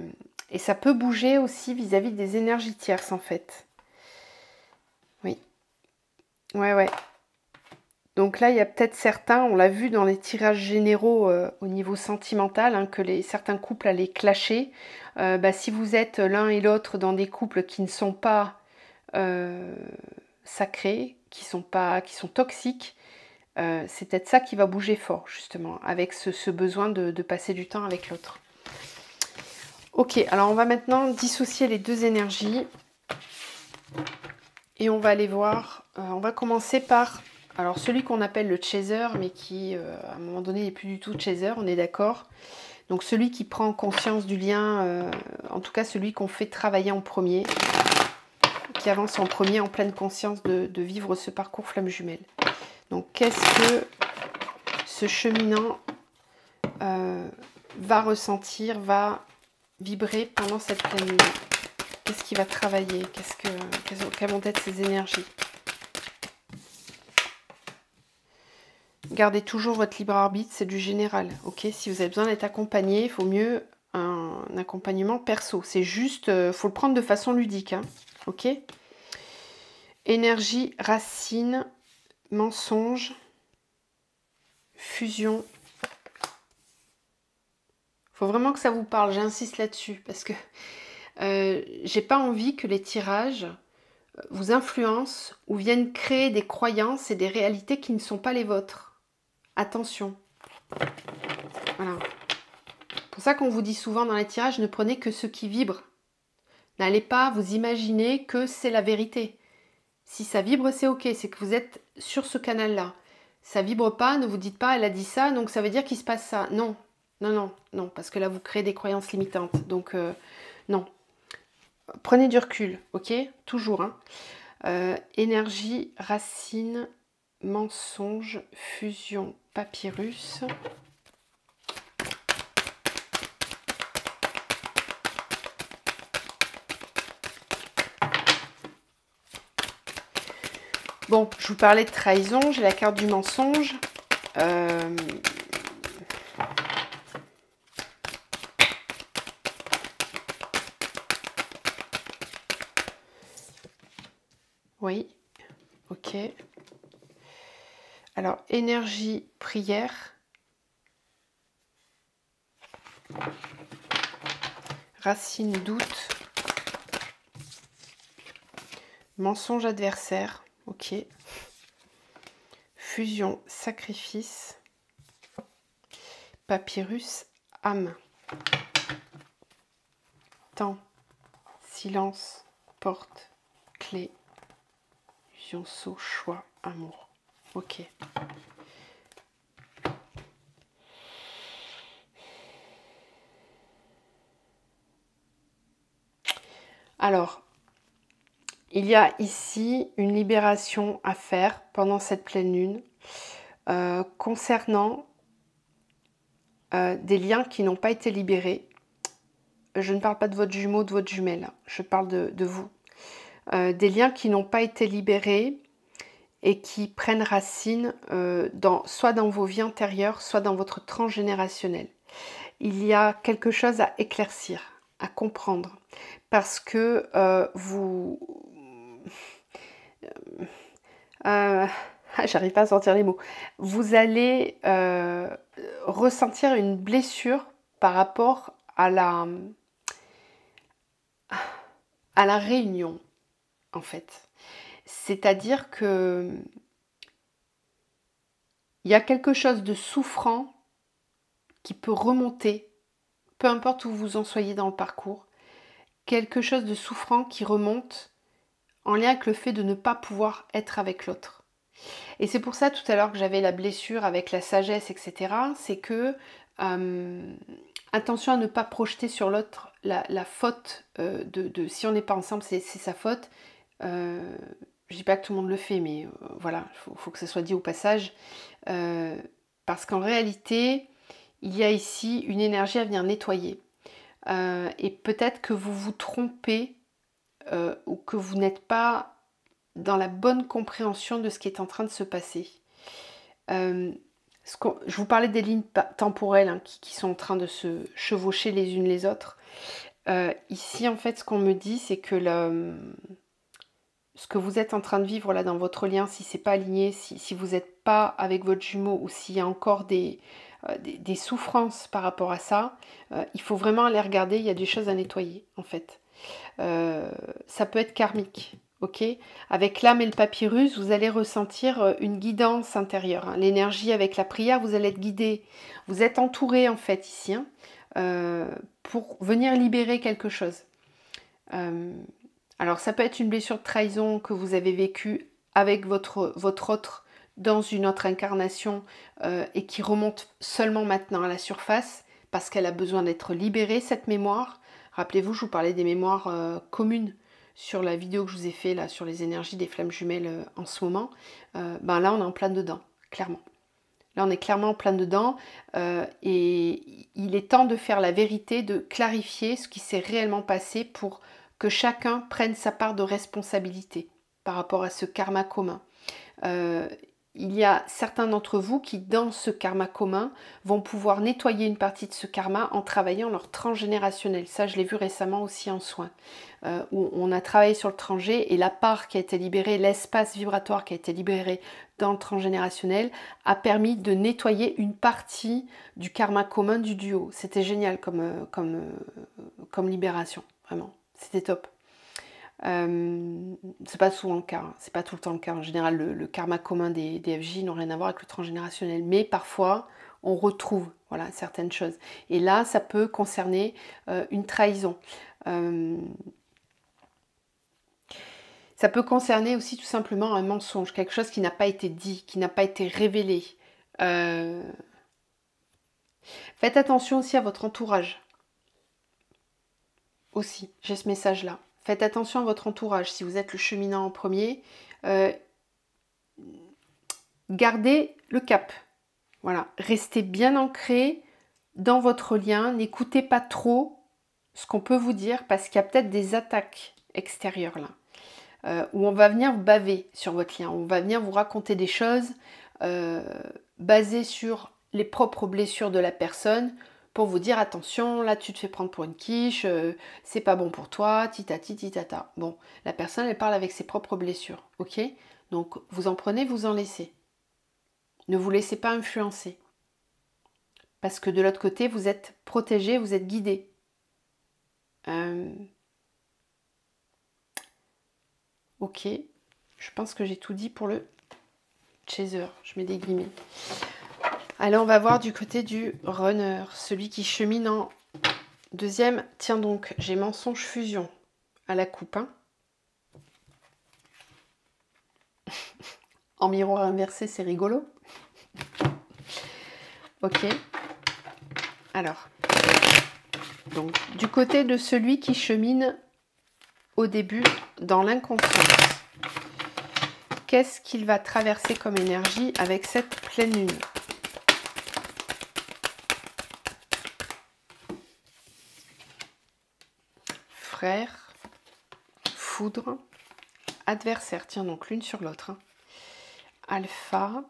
ça peut bouger aussi vis-à-vis des énergies tierces en fait. Oui. Ouais. Donc là, il y a peut-être certains, on l'a vu dans les tirages généraux au niveau sentimental, hein, que certains couples allaient clasher. Si vous êtes l'un et l'autre dans des couples qui ne sont pas sacrés, qui sont toxiques, c'est peut-être ça qui va bouger fort, justement, avec ce besoin de passer du temps avec l'autre. Ok, alors on va maintenant dissocier les deux énergies. Et on va aller voir, on va commencer par, alors celui qu'on appelle le chaser, mais qui, à un moment donné, n'est plus du tout chaser, on est d'accord. Donc celui qui prend conscience du lien, en tout cas celui qu'on fait travailler en premier, qui avance en premier en pleine conscience de vivre ce parcours flamme jumelle. Donc qu'est-ce que ce cheminant va ressentir, va vibrer pendant cette pleine lune? Qu'est-ce qui va travailler? Quelles vont être ses énergies? Gardez toujours votre libre arbitre, c'est du général. Ok, si vous avez besoin d'être accompagné, il faut mieux un accompagnement perso. C'est juste, faut le prendre de façon ludique. Hein, ok. Énergie, racine, mensonge, fusion. Faut vraiment que ça vous parle, j'insiste là-dessus, parce que j'ai pas envie que les tirages vous influencent ou viennent créer des croyances et des réalités qui ne sont pas les vôtres. Attention. Voilà. C'est pour ça qu'on vous dit souvent dans les tirages, ne prenez que ce qui vibre. N'allez pas vous imaginer que c'est la vérité. Si ça vibre, c'est ok, c'est que vous êtes sur ce canal-là. Ça vibre pas, ne vous dites pas, elle a dit ça, donc ça veut dire qu'il se passe ça. Non, parce que là, vous créez des croyances limitantes. Donc, non. Prenez du recul, ok? Toujours, hein. Énergie, racine, mensonge, fusion, papyrus. Bon, je vous parlais de trahison, j'ai la carte du mensonge. Oui, ok. Alors, énergie, prière. Racine, doute. Mensonge adversaire, ok. Fusion, sacrifice. Papyrus, âme. Temps, silence, porte, clé. Fusion, saut, choix, amour. Ok. Alors, il y a ici une libération à faire pendant cette pleine lune concernant des liens qui n'ont pas été libérés. Je ne parle pas de votre jumeau, de votre jumelle, je parle de vous. Des liens qui n'ont pas été libérés et qui prennent racine soit dans vos vies antérieures, soit dans votre transgénérationnel. Il y a quelque chose à éclaircir, à comprendre, parce que j'arrive pas à sortir les mots. Vous allez ressentir une blessure par rapport à la réunion, en fait. C'est-à-dire que il y a quelque chose de souffrant qui peut remonter, peu importe où vous en soyez dans le parcours, quelque chose de souffrant qui remonte en lien avec le fait de ne pas pouvoir être avec l'autre. Et c'est pour ça tout à l'heure que j'avais la blessure avec la sagesse, etc. C'est que attention à ne pas projeter sur l'autre la faute de si on n'est pas ensemble, c'est sa faute. Je dis pas que tout le monde le fait, mais voilà, faut que ça soit dit au passage. Parce qu'en réalité, il y a ici une énergie à venir nettoyer. Et peut-être que vous vous trompez ou que vous n'êtes pas dans la bonne compréhension de ce qui est en train de se passer. Je vous parlais des lignes temporelles qui sont en train de se chevaucher les unes les autres. Ici, en fait, ce qu'on me dit, c'est que ce que vous êtes en train de vivre là dans votre lien, si c'est pas aligné, si vous n'êtes pas avec votre jumeau ou s'il y a encore des souffrances par rapport à ça, il faut vraiment aller regarder, il y a des choses à nettoyer en fait. Ça peut être karmique, ok? Avec l'âme et le papyrus, vous allez ressentir une guidance intérieure. Hein. L'énergie avec la prière, vous allez être guidé. Vous êtes entouré en fait ici pour venir libérer quelque chose. Alors ça peut être une blessure de trahison que vous avez vécue avec votre autre dans une autre incarnation et qui remonte seulement maintenant à la surface parce qu'elle a besoin d'être libérée, cette mémoire. Rappelez-vous, je vous parlais des mémoires communes sur la vidéo que je vous ai fait là sur les énergies des flammes jumelles en ce moment. Ben là, on est en plein dedans, clairement. Là, on est clairement en plein dedans et il est temps de faire la vérité, de clarifier ce qui s'est réellement passé pour que chacun prenne sa part de responsabilité par rapport à ce karma commun. Il y a certains d'entre vous qui, dans ce karma commun, vont pouvoir nettoyer une partie de ce karma en travaillant leur transgénérationnel. Ça, je l'ai vu récemment aussi en soins, où on a travaillé sur le transgé et la part qui a été libérée, l'espace vibratoire qui a été libéré dans le transgénérationnel a permis de nettoyer une partie du karma commun du duo. C'était génial comme libération, vraiment. C'était top. C'est pas souvent le cas, hein. C'est pas tout le temps le cas. En général, le karma commun des FJ n'ont rien à voir avec le transgénérationnel. Mais parfois, on retrouve voilà, certaines choses. Et là, ça peut concerner une trahison. Ça peut concerner aussi tout simplement un mensonge, quelque chose qui n'a pas été dit, qui n'a pas été révélé. Faites attention aussi à votre entourage. Aussi, j'ai ce message-là. Faites attention à votre entourage. Si vous êtes le cheminant en premier, gardez le cap. Voilà, restez bien ancré dans votre lien. N'écoutez pas trop ce qu'on peut vous dire parce qu'il y a peut-être des attaques extérieures là. où on va venir baver sur votre lien, on va venir vous raconter des choses basées sur les propres blessures de la personne, pour vous dire attention, là tu te fais prendre pour une quiche, c'est pas bon pour toi, titati titata. Bon, la personne elle parle avec ses propres blessures, ok? Donc vous en prenez, vous en laissez. Ne vous laissez pas influencer. Parce que de l'autre côté, vous êtes protégé, vous êtes guidé. Ok, je pense que j'ai tout dit pour le chaser. Je mets des guillemets. Alors on va voir du côté du runner, celui qui chemine en deuxième. Tiens donc, j'ai mensonge fusion à la coupe. Hein. En miroir inversé, c'est rigolo. Ok. Alors, donc du côté de celui qui chemine au début dans l'inconscience, qu'est-ce qu'il va traverser comme énergie avec cette pleine lune? Frère, foudre, adversaire. Tiens donc l'une sur l'autre. Hein. Alpha.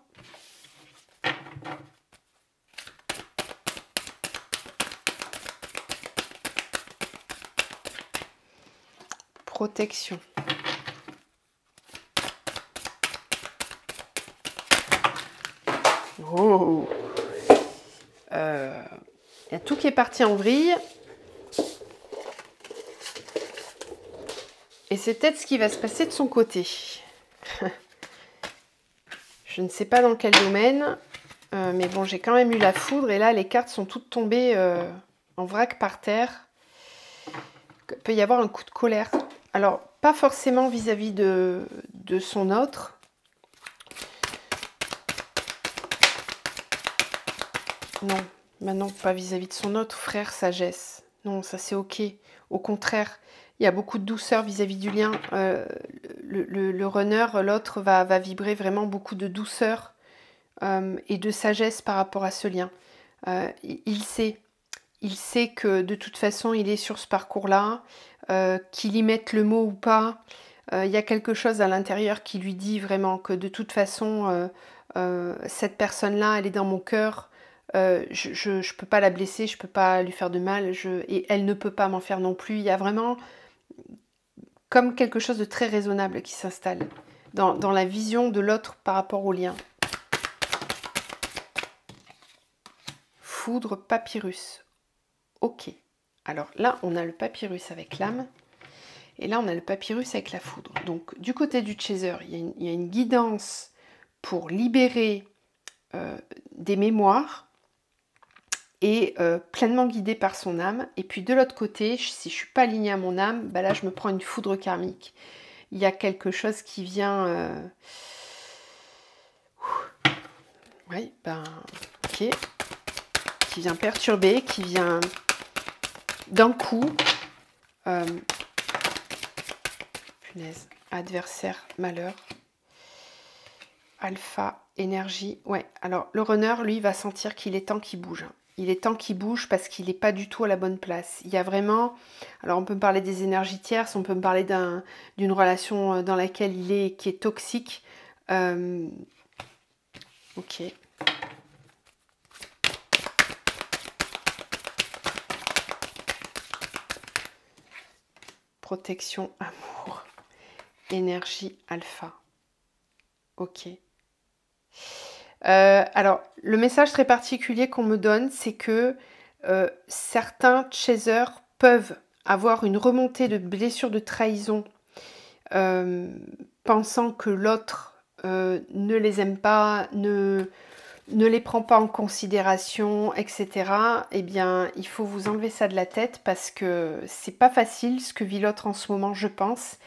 Protection. Oh, y a tout qui est parti en vrille. Et c'est peut-être ce qui va se passer de son côté. Je ne sais pas dans quel domaine. Mais bon, j'ai quand même eu la foudre. Et là, les cartes sont toutes tombées en vrac par terre. Il peut y avoir un coup de colère. Alors, pas forcément vis-à-vis de son autre. Non, maintenant, pas vis-à-vis de son autre. Frère, sagesse. Non, ça c'est ok. Au contraire, il y a beaucoup de douceur vis-à-vis du lien. Le runner, l'autre, va vibrer vraiment beaucoup de douceur et de sagesse par rapport à ce lien. Il sait que de toute façon, il est sur ce parcours-là, qu'il y mette le mot ou pas. Il y a quelque chose à l'intérieur qui lui dit vraiment que de toute façon, cette personne-là, elle est dans mon cœur. Je ne peux pas la blesser, je ne peux pas lui faire de mal, et elle ne peut pas m'en faire non plus. Il y a vraiment comme quelque chose de très raisonnable qui s'installe dans la vision de l'autre par rapport au lien. Foudre, papyrus. Ok. Alors là, on a le papyrus avec l'âme. Et là, on a le papyrus avec la foudre. Donc, du côté du chaser, il y a une guidance pour libérer des mémoires et pleinement guidé par son âme. Et puis de l'autre côté, si je ne suis pas alignée à mon âme, bah là, je me prends une foudre karmique. Il y a quelque chose qui vient... Oui, ben, ok. Qui vient perturber, qui vient d'un coup... Punaise. Adversaire, malheur. Alpha, énergie. Ouais, alors le runner, lui, va sentir qu'il est temps qu'il bouge. Il est temps qu'il bouge parce qu'il n'est pas du tout à la bonne place. Il y a vraiment... Alors on peut me parler des énergies tierces, on peut me parler d'une relation dans laquelle il est, qui est toxique. Ok. Protection, amour. Énergie alpha. Ok. Alors, le message très particulier qu'on me donne, c'est que certains chasers peuvent avoir une remontée de blessures de trahison, pensant que l'autre ne les aime pas, ne les prend pas en considération, etc. Eh bien, il faut vous enlever ça de la tête parce que c'est pas facile ce que vit l'autre en ce moment, je pense.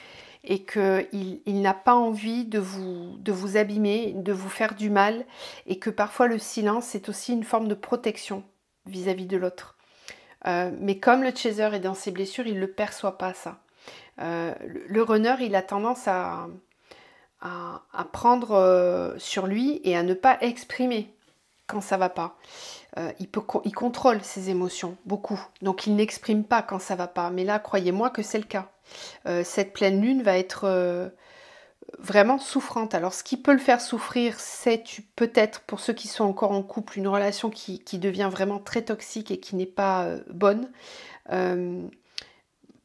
Et qu'il n'a pas envie de vous abîmer, de vous faire du mal, et que parfois le silence est aussi une forme de protection vis-à-vis de l'autre. Mais comme le chaser est dans ses blessures, il ne le perçoit pas ça. Le runner, il a tendance à prendre sur lui et à ne pas exprimer quand ça va pas. Il contrôle ses émotions, beaucoup. Donc il n'exprime pas quand ça va pas. Mais là, croyez-moi que c'est le cas. Cette pleine lune va être vraiment souffrante. Alors ce qui peut le faire souffrir, c'est peut-être pour ceux qui sont encore en couple, une relation qui devient vraiment très toxique et qui n'est pas bonne.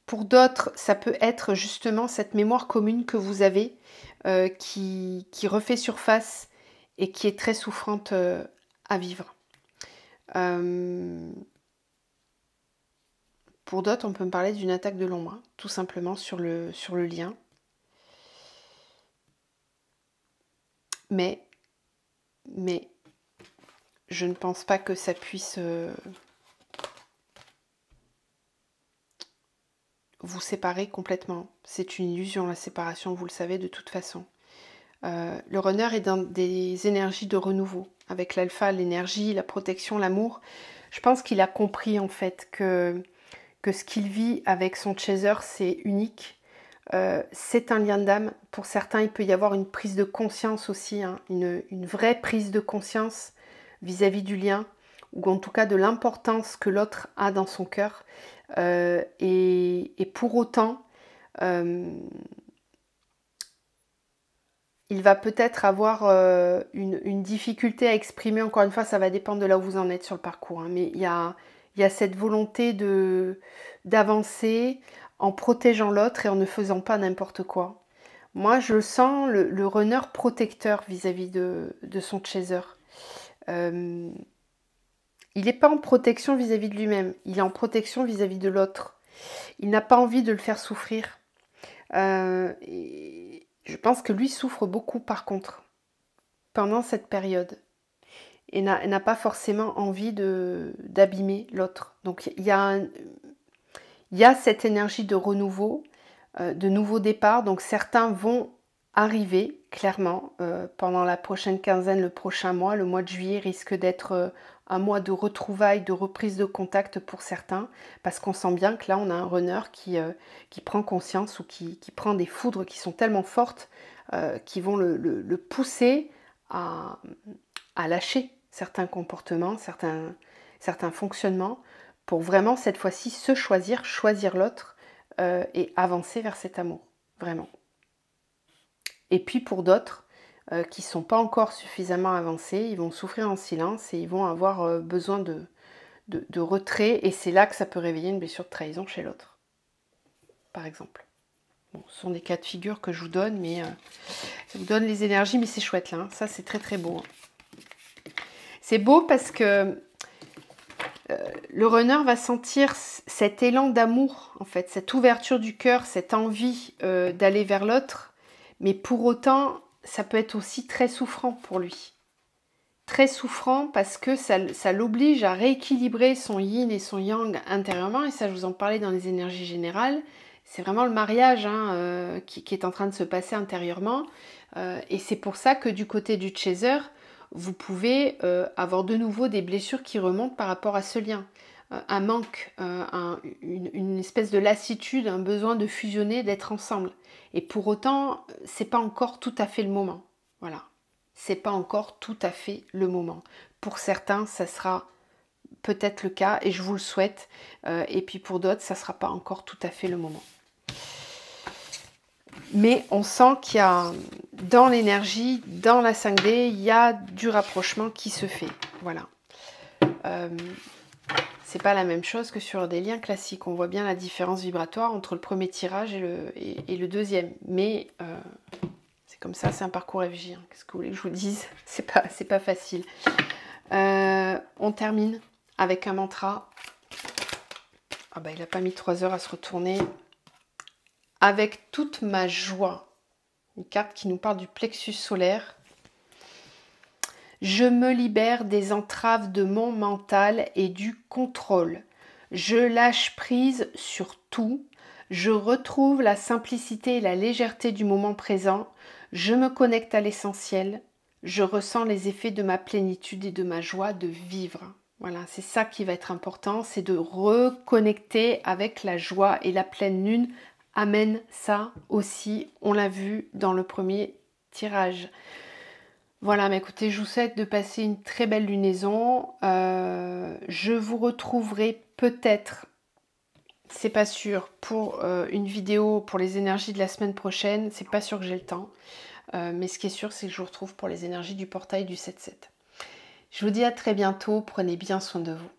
Pour d'autres, ça peut être justement cette mémoire commune que vous avez qui refait surface et qui est très souffrante à vivre. Pour d'autres, on peut me parler d'une attaque de l'ombre, hein, tout simplement sur le lien. Mais je ne pense pas que ça puisse vous séparer complètement. C'est une illusion, la séparation, vous le savez de toute façon. Le runner est dans des énergies de renouveau. Avec l'alpha, l'énergie, la protection, l'amour. Je pense qu'il a compris en fait que ce qu'il vit avec son chaser, c'est unique. C'est un lien d'âme. Pour certains, il peut y avoir une prise de conscience aussi, hein, une vraie prise de conscience vis-à-vis du lien, ou en tout cas de l'importance que l'autre a dans son cœur. Et pour autant, il va peut-être avoir une difficulté à exprimer. Encore une fois, ça va dépendre de là où vous en êtes sur le parcours, hein, mais il y a cette volonté d'avancer en protégeant l'autre et en ne faisant pas n'importe quoi. Moi, je sens le runner protecteur vis-à-vis de son chaser. Il n'est pas en protection vis-à-vis de lui-même, il est en protection vis-à-vis de l'autre. Il n'a pas envie de le faire souffrir. Et je pense que lui souffre beaucoup par contre, pendant cette période. Et n'a pas forcément envie d'abîmer l'autre. Donc il y a cette énergie de renouveau, de nouveau départ. Donc certains vont arriver, clairement, pendant la prochaine quinzaine, le prochain mois. Le mois de juillet risque d'être un mois de retrouvailles, de reprise de contact pour certains, parce qu'on sent bien que là, on a un runner qui prend conscience ou qui prend des foudres qui sont tellement fortes qui vont le pousser à lâcher certains comportements, certains fonctionnements, pour vraiment cette fois-ci se choisir l'autre et avancer vers cet amour, vraiment. Et puis pour d'autres qui ne sont pas encore suffisamment avancés, ils vont souffrir en silence et ils vont avoir besoin de retrait, et c'est là que ça peut réveiller une blessure de trahison chez l'autre, par exemple. Bon, ce sont des cas de figure que je vous donne, mais ça vous donne les énergies, mais c'est chouette là, hein. Ça c'est très très beau. Hein. C'est beau parce que le runner va sentir cet élan d'amour, en fait, cette ouverture du cœur, cette envie d'aller vers l'autre, mais pour autant, ça peut être aussi très souffrant pour lui. Très souffrant parce que ça l'oblige à rééquilibrer son yin et son yang intérieurement, et ça je vous en parlais dans les énergies générales. C'est vraiment le mariage hein, qui est en train de se passer intérieurement, et c'est pour ça que du côté du chaser, vous pouvez avoir de nouveau des blessures qui remontent par rapport à ce lien. Un manque, une espèce de lassitude, un besoin de fusionner, d'être ensemble. Et pour autant, c'est pas encore tout à fait le moment. Voilà. C'est pas encore tout à fait le moment. Pour certains, ça sera peut-être le cas, et je vous le souhaite. Et puis pour d'autres, ça sera pas encore tout à fait le moment. Mais on sent qu'il y a, dans l'énergie, dans la 5D, il y a du rapprochement qui se fait. Voilà. C'est pas la même chose que sur des liens classiques. On voit bien la différence vibratoire entre le premier tirage et le deuxième. Mais c'est comme ça, c'est un parcours FJ. Hein. Qu'est-ce que vous voulez que je vous dise? C'est pas facile. On termine avec un mantra. Ah bah, il n'a pas mis 3 heures à se retourner. Avec toute ma joie, une carte qui nous parle du plexus solaire. Je me libère des entraves de mon mental et du contrôle. Je lâche prise sur tout. Je retrouve la simplicité et la légèreté du moment présent. Je me connecte à l'essentiel. Je ressens les effets de ma plénitude et de ma joie de vivre. Voilà, c'est ça qui va être important, c'est de reconnecter avec la joie, et la pleine lune amène ça aussi, on l'a vu dans le premier tirage. Voilà, mais écoutez, je vous souhaite de passer une très belle lunaison. Je vous retrouverai peut-être, c'est pas sûr, pour une vidéo pour les énergies de la semaine prochaine. C'est pas sûr que j'ai le temps. Mais ce qui est sûr, c'est que je vous retrouve pour les énergies du portail du 7-7. Je vous dis à très bientôt. Prenez bien soin de vous.